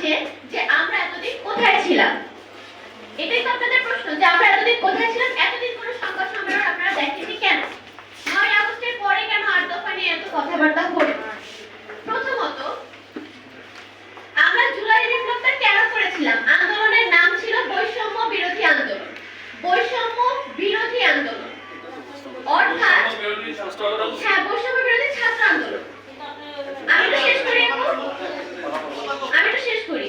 হচ্ছে যে আমরা এতদিন কোথায় ছিলাম। এটাই তো আপনাদের প্রশ্ন যে আমরা এতদিন কোথায় ছিলাম, এতদিন কোনো সংবাদ সম্মেলন আপনারা দেখেননি কেন, 9 আগস্টের পরে কেন 8 দফা নিয়ে এত কথাবার্তা হলো। প্রথমত আমরা জুলাই বিপ্লবটা কেন করেছিলাম? আন্দোলনের নাম ছিল বৈষম্য বিরোধী আন্দোলন। বৈষম্য বিরোধী আন্দোলন অর্থাৎ হ্যাঁ, বৈষম্য বিরোধী ছাত্র আন্দোলন। আমি তো শেষ করি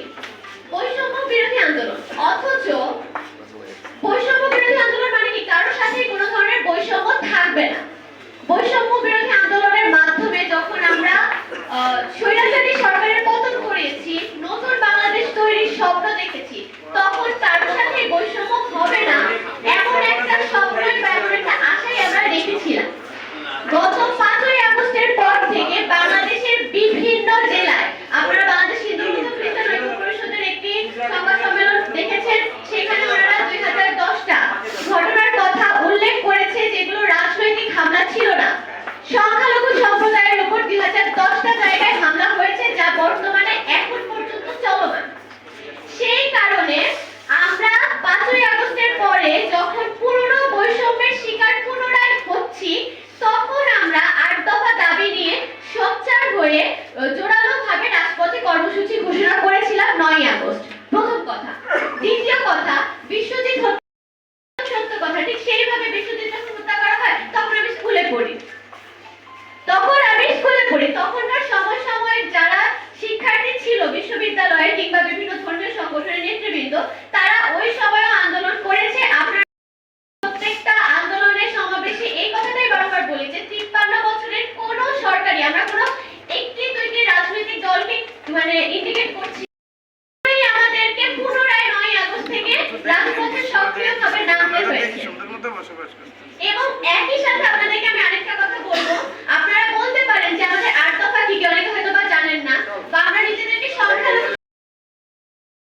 বৈষম্য বিরোধী আন্দোলন। অথচ বৈষম্য বিরোধী আন্দোলন মানে কি? কারোর সাথে কোনো ধরনের বৈষম্য থাকবে না। বৈষম্য বিরোধী আন্দোলনের মাধ্যমে যখন আমরা স্বৈরাচারী সরকারের পতন করেছি, নতুন বাংলাদেশ তৈরির স্বপ্ন দেখেছি, তখন কারোর সাথে বৈষম্য হবে না এমন একটা স্বপ্নই বা এমন একটা আশাই আমরা রেখেছিলাম। গত 5ই আগস্টের পর থেকে বাংলাদেশের বিভিন্ন জেলায়, আপনারা বাংলাদেশ হিন্দু খ্রিস্টান ঐক্য পরিষদের একটি সংবাদ সম্মেলন দেখেছেন, সেখানে ওনারা 2010টা ঘটনার কথা উল্লেখ করেছে যেগুলো রাজনৈতিক হামলা ছিল না। সংখ্যালঘু সম্প্রদায়ের উপর 2010টা জায়গায় হামলা হয়েছে, যা বর্তমানে এখন পর্যন্ত চলমান। সেই কারণে আমরা 5ই আগস্টের পরে যখন পুরনো বৈষম্যের শিকার পুনরায় হচ্ছি, তখন আমরা 8 দফা দাবি নিয়ে সোচ্চার হয়ে জোরালোভাবে রাজপথে কর্মসূচি ঘোষণা করেছিলাম 9ই আগস্ট। প্রথম কথা। দ্বিতীয় কথা, বিশ্বজিৎ সত্য কথা, ঠিক সেইভাবে বিশ্বজিৎ যখন হত্যা করা হয় তখন আমি স্কুলে পড়ি। তখনকার সমসাময়িক যারা শিক্ষার্থী ছিল বিশ্ববিদ্যালয়ে কিংবা বিভিন্ন ধর্মীয় সংগঠনের নেতৃবৃন্দ, তারা ওই সময়ও আন্দোলন করেছে। আপনারা প্রত্যেকটা আন্দোলনের সমাবেশে এই কথাটাই বারবার বলি যে 53 বছরের কোন সরকারি, আমরা কোনো একটি দুইটি রাজনৈতিক দলকে ইন্ডিকেট করছি, আমাদেরকে পুনরায় 9ই আগস্ট থেকে রাজপথে সক্রিয়ভাবে নামতে হয়েছে এবং